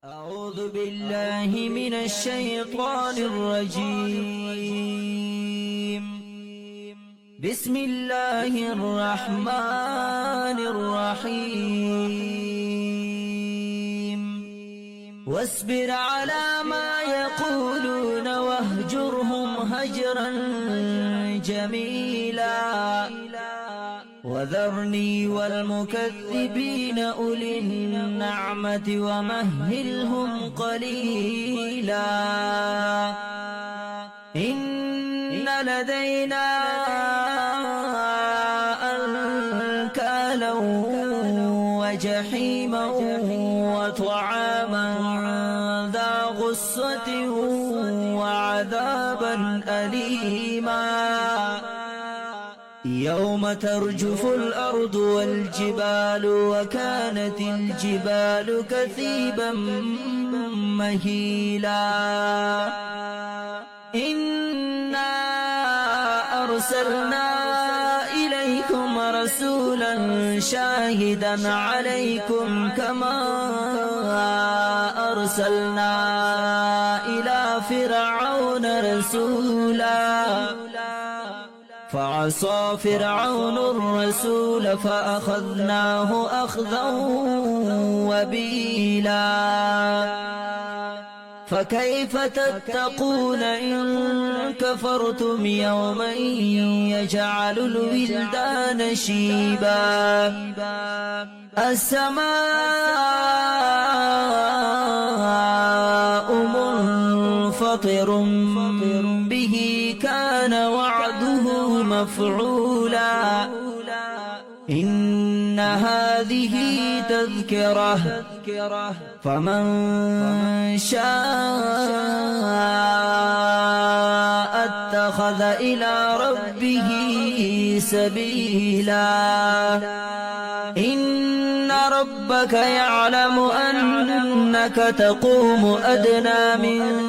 أعوذ بالله من الشيطان الرجيم. بسم الله الرحمن الرحيم. واصبر على ما يقولون واهجرهم هجرا جميلا وذرني والمكذبين أولي النعمة ومهلهم قليلا إن لدينا أنكالا وجحيما وطعاما ذا غصة وعذابا أليما يوم ترجف الأرض والجبال وكانت الجبال كثيبا مهيلا إنا أرسلنا إليكم رسولا شاهدا عليكم كما أرسلنا إلى فرعون رسولا فعصى فرعون الرسول فأخذناه أخذا وبيلا فكيف تتقون إن كفرتم يوما يجعل الولدان شيبا السماء منفطر به كان وعده مفعولا إن هذه تذكرة فمن شاء اتخذ إلى ربه سبيلا إن ربك يعلم أنك تقوم أدنى من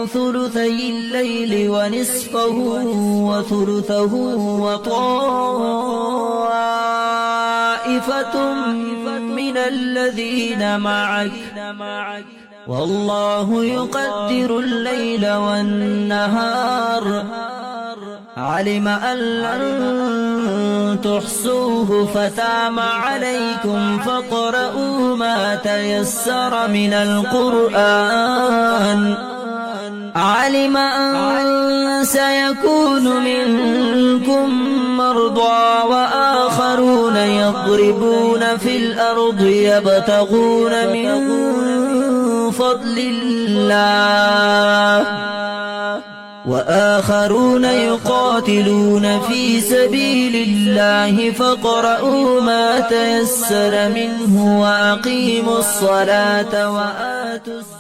ثلثي الليل ونصفه وثلثه وطائفة من الذين معك والله يقدر الليل والنهار علم أن لن تحصوه فتاب عليكم فاقرؤوا ما تيسر من القرآن علم أن سيكون منكم مرضى وآخرون يضربون في الأرض يبتغون من فضل الله وآخرون يقاتلون في سبيل الله فاقرؤوا ما تيسر منه وأقيموا الصلاة وآتوا الزكاة